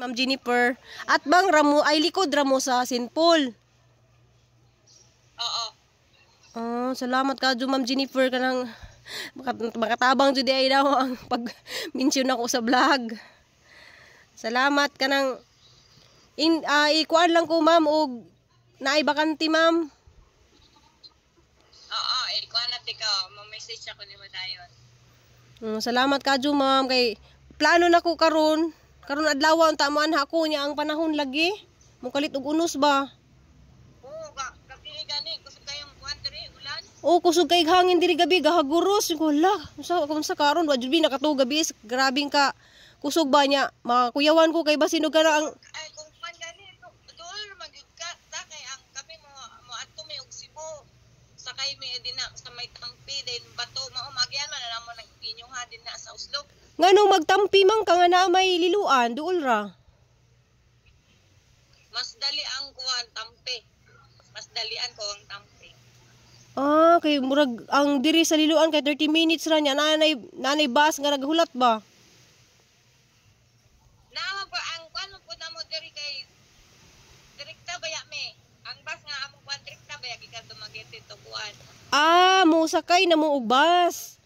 Ma'am Jennifer. At bang ramo ay likod ramo sa St. Paul. Oo. Salamat ka Ma'am Jennifer kanang makatabang jud ay daw ang pag-mention ako sa vlog. Salamat kanang ikuan lang ko ma'am og naay bakante ma'am. Oo, ikuan na tika, ma-message ako nimo dayon. Salamat ka ma'am kay plano na ko karon adlaw unta mo anha ko nya ang panahon lagi. Mukalit og unos ba? Oo, gabi gani kusog kayong kuan diri ulan. Kusog kay hangin diri gabi gahaguros ko la. Unsa karon wa jud nakatuo gabi grabing ka kusog ba nya makakuyawan ko kay basinog ka na ang Ay kung pan gani dol magyud ka ta kay ang kami mo adto mi og Cebu. Sakay mi dinna sa may Tampi din bato mao magyan man na mo nag-inyuha dinna sa Uslog. nganong magtampi man ka nga na may liluan duol ra. Mas dali ang kuan Tampi. Mas dalian ko ang Tampi. Kay murag ang diri sa liluan kay 30 minutes ra nya nanay bus nga naghulat ba? Naman po ang kuan mo pud namo diri kay direkta baya me. Ang bus nga among kuan direkta baya gikan Dumaguete to kuan. Mo sakay na mo og bus.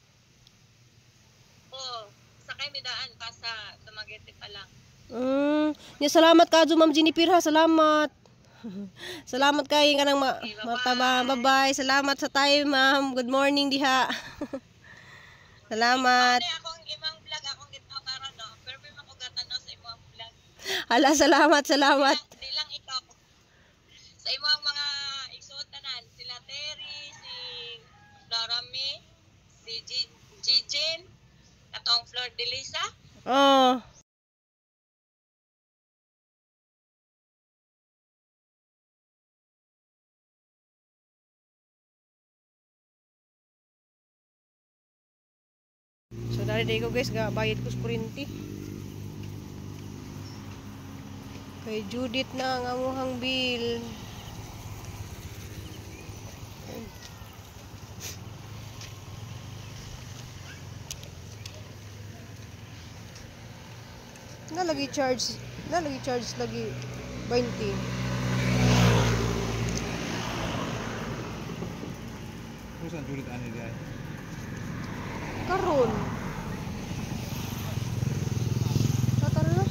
Oo, sakay mi daan pa sa Dumaguete pa lang. Nya salamat ka Ma'am Jennifer ha, salamat. Salamat kay kanang Okay, mataba. Bye-bye. Salamat sa time, ma'am. Good morning diha. Salamat. Ano akong imang vlog akong gitaw karon no. Pero may makugatan no sa imong vlog. Hala, salamat. Di lang ikaw. Sa imong mga igsuot tanan sila Terry, si Dorami, si Jijin, katong Flor de Lisa. Oh. So dari ko guys, bayad ko sa kuryente. Kay Judith na ang amuhang bill. Nalagi charge lagi 20. Kung saan Judith ani di ay? Karon. Tatara na.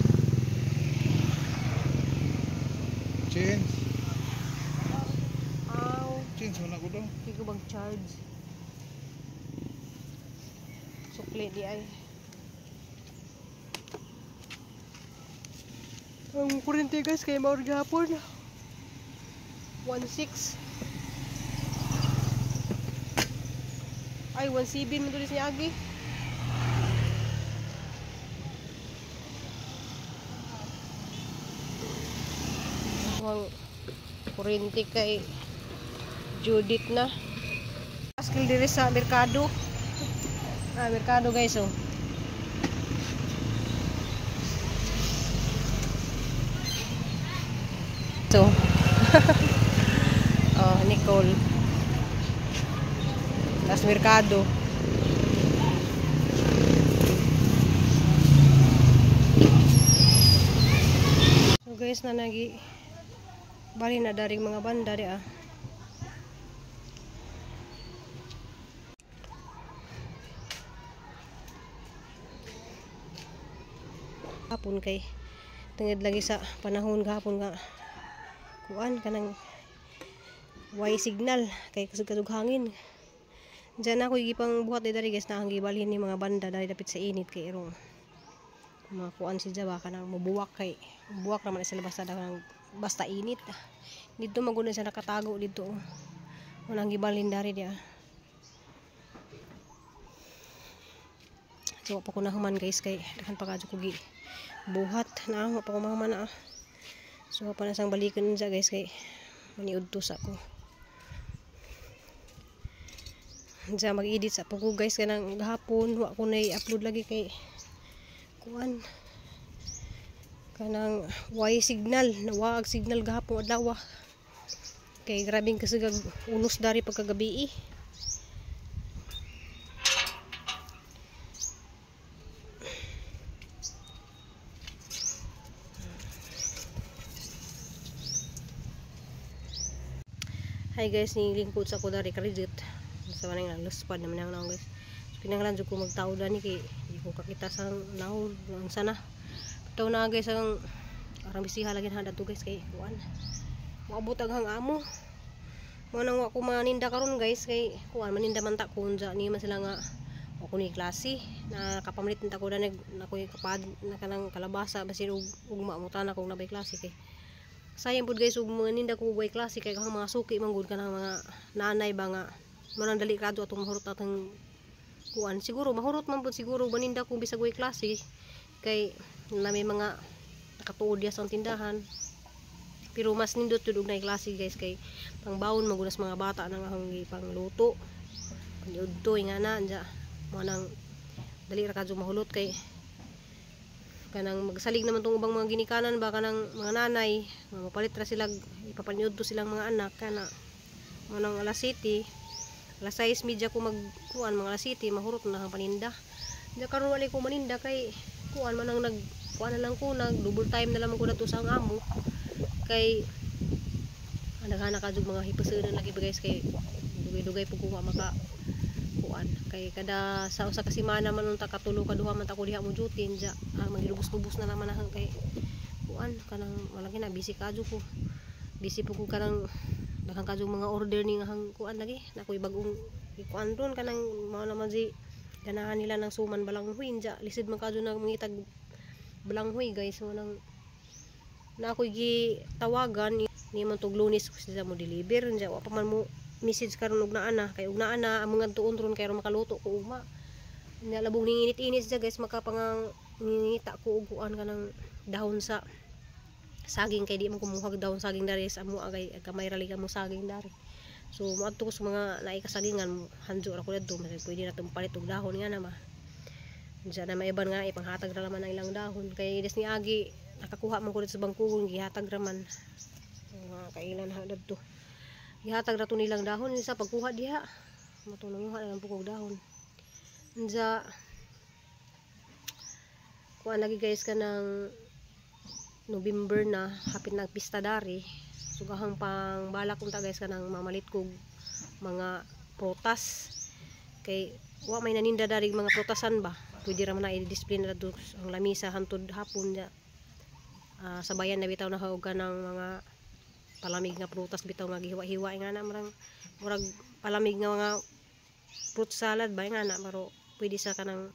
Change. Change mo na ko daw. Hindi ko bang charge. Sukli di ay. Ang kurente guys kay maur gapon. 1.6. Ay 1.7 mo tulis ni Agi. Ang kurente kay Judith na. Askil diri sa merkado. Merkado guys oh. So. Nicole. Las merkado. So guys na bali na daring mga banda di ah. Hapon kay tungod lagi sa panahon gahapon nga kuan kanang way signal kay kasug hangin. Diyan ako gipang buhat dari guys na ang gibalhin ni mga banda dari dapit sa init kay irong mga kuan si Java kanang mabuwak kay buwak naman sila basta init. Dito maguna siya nakatago dito. Unang gibalhin dari dia. So pa ko na human guys kay dakan pa kadto ko gi buhat na ako pa ko mahuman na. So pa na sang balikan niya guys kay maniudtos ako. Diyan mag-edit sa po ko guys kanang gahapon wa ko na i-upload lagi kay kuan kanang way signal nawag signal gahapon adlaw kay grabing kasugag unos dari pagkagabi Hi guys, ni lingkod sa ko dari credit. Sa manang nagluspad naman ang naong guys. So, kinahanglan jud ko magtao dani kay di ko kakita sa naon ang sana. Taw na guys ang arang bisiha lagi handa to guys kay kuan. Maabot ang hang amo. Mo nang wa ko maninda karon guys kay kuan maninda man ta kun ja ni man sila nga ako ni klase na kapamalit ta ko na nakoy kapad na kanang kalabasa basin ugma mo tan ako nabay klase kay sayang pud guys ug maninda ko way klase kay kang mga suki man gud kanang mga nanay ba nga manang dali kadto atong mahurot atong kuan siguro mahurot man pud siguro maninda ko bisag way klase kay na may mga nakatuod diya sa tindahan pero mas nindot jud og nay klase guys kay pangbaon magunas mga bata nang ahong pangluto paniudto nga na anja mo nang dali ra kadto mahulot kay kanang magsalig naman tong ubang mga ginikanan ba kanang mga nanay mapalit ra sila ipapaniud to silang mga anak kana mo nang alas 7 alas 6 media ko magkuan mga alas 7 mahurot na ang paninda diya karon wala ko maninda kay kuan man ang nagkuan na lang ko nag double time na lang ko na to sa amo kay naghahanap ka jud mga hipasenan lagi guys kay dugay-dugay pug ko maka kuan kay kada sa usa ka semana man unta katulo kaduha man ta ko diha mo duty ja magilubos-lubos na naman ang kay kuan kanang malagi na busy kadyo ko busy pug ko kanang daghang kadyo mga order ni nga hang kuan lagi na koy bag-ong kuan ron kanang mao naman si ganahan nila ng suman balanghoy ja lisid man kadyo na mangitag balanghoy guys so nang na ako'y gitawagan ni man tog Lunes sila mo deliver ja wa pa man mo message karon og naa na kay og naa na among adtuon ron kay ron makaluto ko ugma nya labong ning init-init siya guys makapangang ningita ko og kuan kanang dahon sa saging kay di man kumuhag dahon saging dari sa amo agay kamay ra liga mo saging dari so moadto ko sa mga naay kasagingan hanjo ra ko didto pwede na tong palit og dahon nga na ma diyan na maiban nga ipanghatag ra man ang ilang dahon kay des ni agi nakakuha man ko dito sa bangkugon gihatag ra man mga kailan ha didto gihatag ra to nilang dahon sa pagkuha diha matulunguha na lang pugog dahon unsa kuan lagi guys kanang November na hapit nagpista dari sugahang pang balak unta guys kanang mamalit kog mga prutas kay wa may naninda dari mga prutasan ba pwede ra man na i-display na dito ang lamisa hantod hapon ja sa bayan na bitaw na hawgan ng mga palamig nga prutas bitaw nga gihiwa-hiwa nga na murag palamig nga mga fruit salad ba nga na pero pwede sa kanang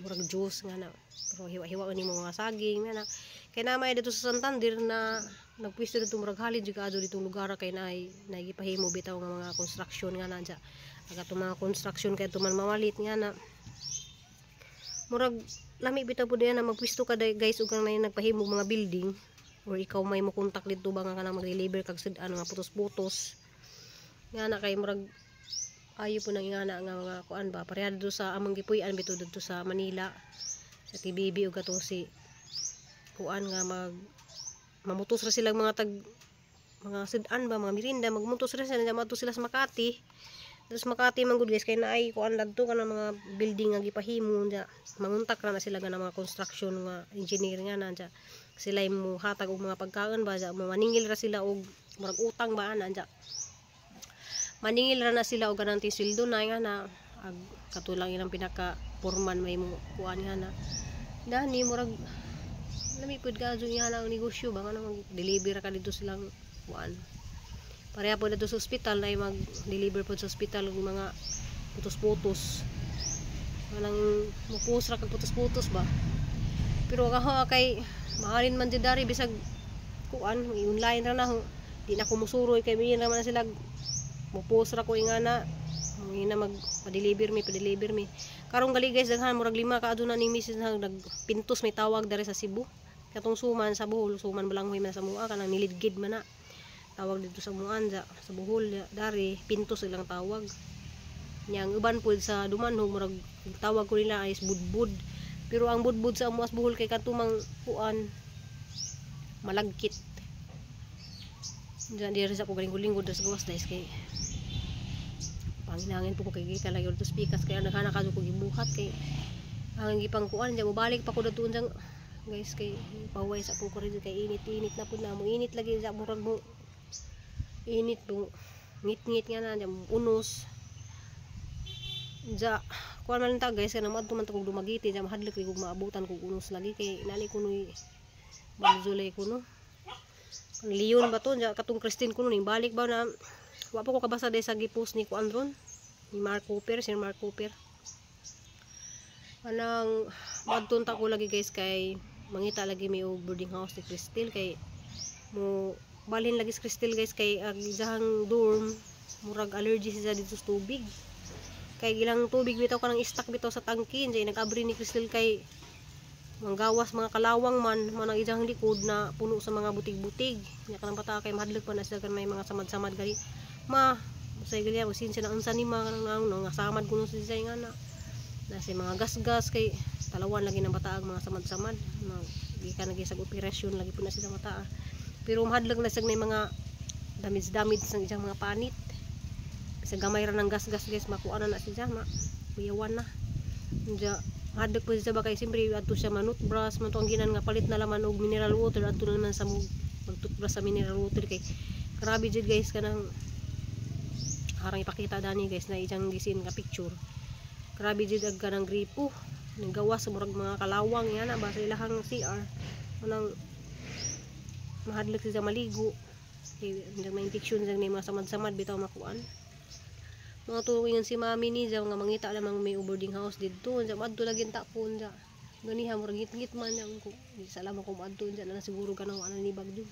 murag juice nga na pero hiwa-hiwa ni mga saging nga na kay namay dito sa Santander na nagpwesto dito murag halid jud adto ditong lugar kay nagipahimo bitaw nga mga construction nga na dya aga to mga construction kay tuman mamalit nga na murag lami bitaw pud na magpwesto ka guys ug kang nagpahimo mga building or ikaw may mo kontak dito ba nga kanang mag-deliver kag sudan nga putos-putos nga na kay murag ayo po nang ingana nga mga kuan ba pareha dito sa among gipuy-an bitaw dito sa Manila sa TBB ug ato si kuan nga mamutos ra silang mga mga sudan ba mga mirinda magmutos ra sila mato sila sa Makati. Terus Makati man gud guys kay naay kuan ladto kana mga building nga gipahimo ja manguntak ra na sila nga mga construction nga engineer nga na ja sila mo hatag og mga pagkaon ba ja maningil ra sila og murag utang ba ana ja maningil ra na sila og kanang sweldo na nga na katulang ilang pinaka foreman may mo kuan nga na dani murag lami pud kadto nga ang negosyo ba nga mag-deliver ka dito silang kuan pareha po dito sa ospital na mag-deliver po sa ospital ng mga putos-putos manang mupus ra kag putos-putos ba pero kay mahalin man jud dari bisag kuan online ra na di na ko musuroy kay may naman sila mupus ra ko ingana ina pa-deliver mi karong gali guys daghan murag 5 ka aduna ning misis na nagpintos may tawag dari sa Cebu katong suman sa Bohol suman balanghoy man sa mua kanang nilidgid man na tawag dito sa Muanja sa Bohol dari pintos silang tawag yang uban pud sa Dumanhog murag tawag ko nila is budbud pero ang budbud sa amuas Bohol kay katumang kuan malagkit diyan diri sa ko linggo-linggo sa gawas guys kay panginangin po ko kay kita lagi dito speakers kaya naghanak ko gibuhat kay ang gipang kuan diyan mo balik pa ko dito unjang guys kay paway sa po ko rin kay init na pud na mo init lagi sa murag mo init po ngit-ngit nga na dyan unos dya kuan man ta guys kana madto man ta kog dumagiti dya mahadlok kog maabutan kog unos lagi kay nani kunoy magzulay kuno Leon ba to dya katong Christine kuno ning balik ba na wa pa ko kabasa day sa gipost ni kuan ron ni Mark Cooper Sir Mark Cooper anang madton ta ko lagi guys kay mangita lagi may boarding house ni Crystal kay mo balhin lagi si Crystal guys kay ag jahang dorm murag allergy siya dito sa tubig kay gilang tubig bitaw kanang stock bitaw sa tangkin jay nag-abri ni Crystal kay manggawas mga kalawang man manang ijang likod na puno sa mga butig-butig nya kanang bata kay mahadlok pa na sila kan may mga samad-samad gali ma say gali ako sinsa na unsa ni mga kanang nga samad kuno sa design nga na si mga gas-gas kay talawan lagi ng bata ang mga samad-samad di ka nagi sa operasyon lagi po na sila bata pero mahadlok na sag na mga damage sa isang mga panit sa gamay ra ng gas-gas guys makuha na siya makuyawan na diya mahadlok po siya ba kay siyempre ato siya manut brush man to ang ginan nga palit na laman og mineral water ato na naman sa magtutbrush sa mineral water kay grabe jud guys kanang harang ipakita dani guys na isang gisin nga picture grabe jud ag kanang gripo nagawa sa murag mga kalawang yan na ba sa ilahang CR manang mahadlok siya maligo kay may infection sa mga samad-samad bitaw makuan mga tuwingan si mami ni nga mangita lamang may boarding house dito sa madto lagi ta kun sa ganiha murag git-git man ang ko salamat ko madto sa na siguro kanang ana ni bagyo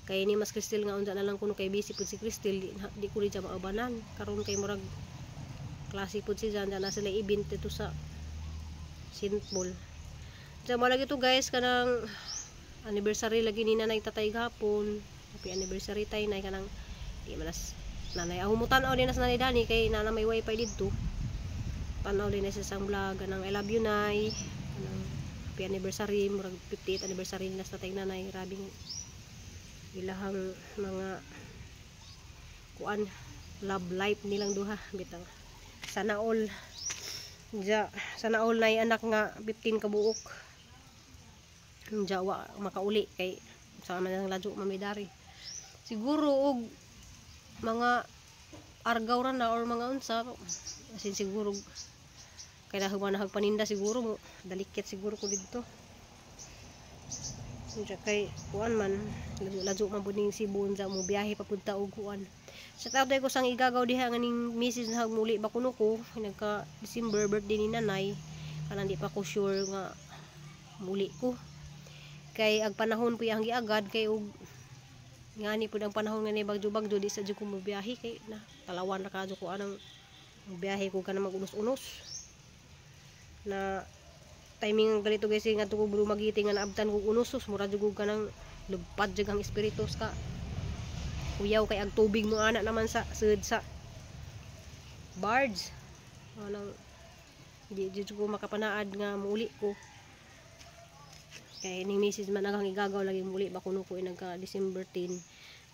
kay ni mas Crystal nga unsa na lang kuno kay busy pud si Crystal di ko ri siya maabanan karon kay murag klase pud siya na sila event dito sa St. Paul sa malagi to guys kanang anniversary lagi ni nanay tatay gapon happy anniversary tay nay kanang di manas nanay ahumutan o din na sa nanay Dani kay nana may wifi dito tanaw din na sa isang vlog kanang I love you nay kanang happy anniversary murag 58th anniversary na sa tatay nanay rabing ilahang mga kuan love life nilang duha bitaw sana all ja sana all nay anak nga 15 ka buok jawa makauli kay sa man ang ladyo mamidari siguro og mga argaw ra na or mga unsa asin siguro kay nahuman na paninda siguro mo dalikit siguro ko didto unsa kay kuan man ladyo man pud ning Cebu unsa mo biyahe papunta og kuan sa taday ko sang igagaw diha nga ning misis na muli ba kuno ko nagka December birthday ni nanay kanang di pa ko sure nga muli ko kay ag panahon po yang giagad kay og ngani pud ang panahon nga ni bagyo-bagyo di sa jud ko mobiyahe kay na talawan ra kadyo ko anang mobiyahe ko kana mag-unos-unos na timing ganito guys nga to ko magiti nga naabtan ko unosos mura jud ko kanang lugpad jud ang espiritus ka kuyaw kay ag tubig mo ana naman sa sud sa barge anang di jud ko makapanaad nga muuli ko kay ning message man ang igagaw lagi muli ba kuno ko nagka December 10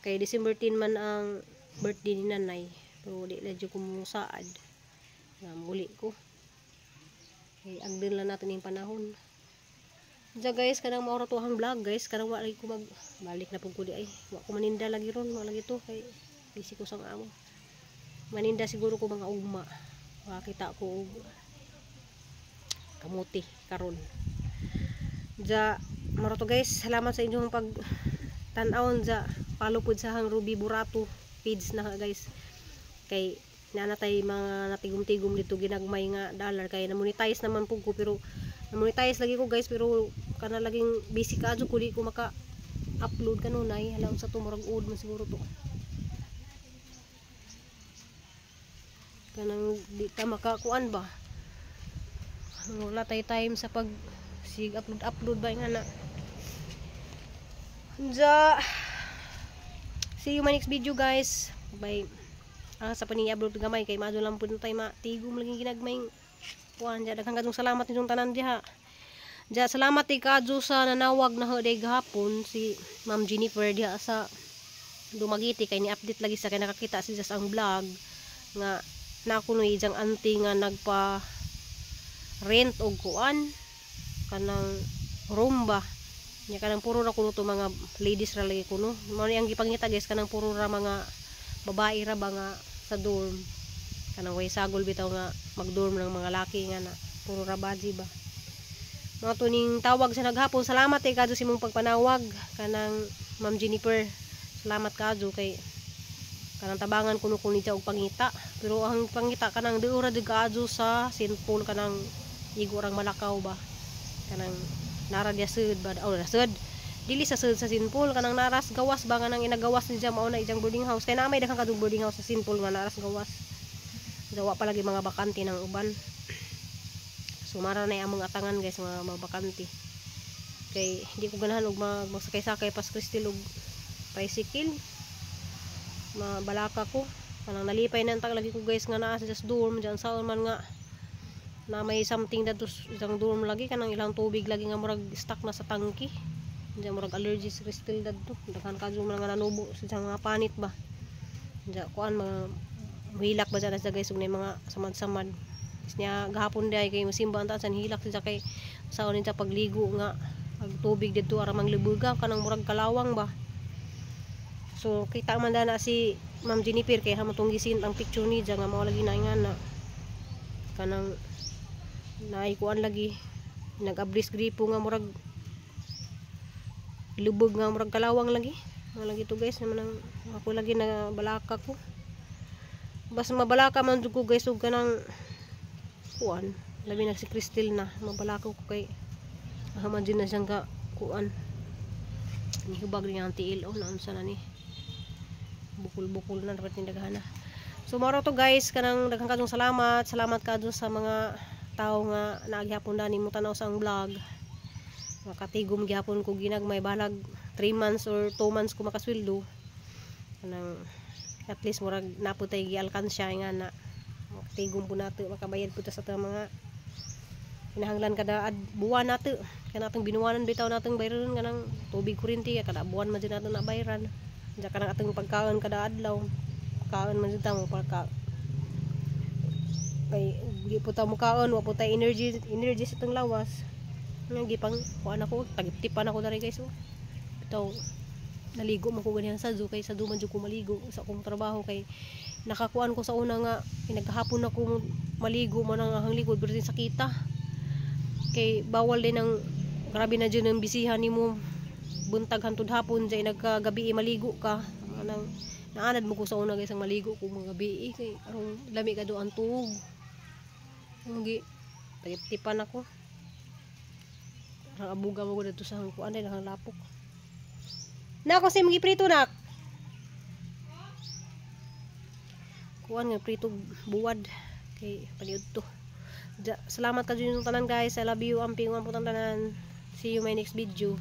kay December 10 man ang birthday ni nanay pero di la jud ko musaad nga muli ko kay agdin lang natin yung panahon dyan guys kanang maura to ang vlog guys kanang wala ko mag balik na pug ko di ay wa ko maninda lagi ron wala lagi to kay busy ko sang amo maninda siguro ko mga ugma makita ko og kamuti karon ja maro to guys salamat sa inyong pag tan-awon ja follow pud sa hang Ruby Burato page na guys kay nanatay mga natigum-tigum dito ginagmay nga dollar kay na-monetize naman pug ko pero na-monetize lagi ko guys pero kana laging busy ka adto ko di ko maka-upload kanunay hala sa to murag old man siguro to kanang di ta makakuan ba wala tay time sa pag sig upload ba nga na ja see you my next video guys bye sa paniabot gamay kay madyo lang pud tay matigom lagi ginagmay kuan ja daghang kadtong salamat ninyong tanan diha ja salamat kay kadto sa nanawag na day gahapon si Ma'am Jennifer diha sa Dumagiti kay ni update lagi sa kay nakakita siya sa ang vlog nga nakunoy jang auntie nga nagpa rent og kuan kanang room ba nya kanang puro ra kuno to mga ladies ra lagi kuno mo ni ang gipangita guys kanang puro ra mga babae ra ba nga sa dorm kanang way sagol bitaw nga magdorm ng mga laki nga na puro ra baji ba mga tuning tawag sa naghapon. Salamat kadto sa imong pagpanawag kanang Ma'am Jennifer, salamat kadto kay kanang tabangan kuno kung nita og pangita pero ang pangita kanang deura de kadto sa sinful kanang igo rang Malakaw ba kanang nara dia sud ba sud dili sa sud sa sinful kanang naras gawas ba nga nang inagawas ni jam mao na ijang boarding house kay naamay daghang kadtong boarding house sa sinful nga naras gawas dawa palagi mga bakante ng uban sumara na among atangan guys mga bakante kay hindi ko ganahan og magsakay-sakay pas Cristel og tricycle mabalaka ko kanang nalipay na tag lagi ko guys nga naa sa dorm diyan saon man nga na may something dadto isang dorm lagi kanang ilang tubig lagi nga murag stuck na sa tangki diyan murag allergy sa Cristel dadto daghan kadto man nga nanubo sa mga panit ba diyan kuan mga hilak ba dyan sa guys ug na mga samad-samad niya gahapon day kay musimba anta san hilak sa kay saon nita pagligo nga ag tubig didto ara manglibuga kanang murag kalawang ba so kita man na si Ma'am Jennifer kay hamotong gisin ang picture ni diyan nga mao lagi na ingana kanang naikuan lagi nag-abris gripo nga murag lubog nga murag kalawang lagi lagi to guys naman ang ako lagi na balaka ko bas mabalaka man jud ko guys ug kanang kuan labi na si Cristel na mabalaka ko kay haman din na siyang ka kuan ni hubag ni ang tiil na unsa na ni bukol-bukol na dapat tindaghana so maro to guys kanang daghang kadtong salamat kadto sa mga tao nga naaghapon na nimo tanaw sa ang vlog makatigom gyapon ko ginagmay balag 3 months or 2 months ko makasweldo kanang at least murag naputay gialkansya nga na tigom po nato makabayad po ta sa mga kinahanglan kada buwan nato kanatong binuwanan bitaw natong bayron kanang tubig kuryente kada buwan man jud nato na bayran diya kanang atong pagkaon kada adlaw kaon man jud ta mo pagka kay di po ta mo kaon wa po tay energy sa tong lawas nga gipang kuan ako tagip-tipan ako diri guys bitaw naligo man ko ganyan sa zoo kay sa duman jud ko maligo sa akong trabaho kay nakakuan ko sa una nga pinaghapon ako maligo man ang ahang likod pero sakita kay bawal din ang grabe na dyan ang bisihan nimo buntag hantod hapon dyan nagkagabi maligo ka anang naanad mo ko sa una guys ang maligo ko mga gabi kay arong lami ka doon tuog hindi tagip-tipan ako arang abuga mo ko dito sa hangkuan ay nakalapok na ako si mga prito nak kuan nga prito buwad kay paliud to salamat ka dyan yung tanan guys I love you amping ang putang tanan see you my next video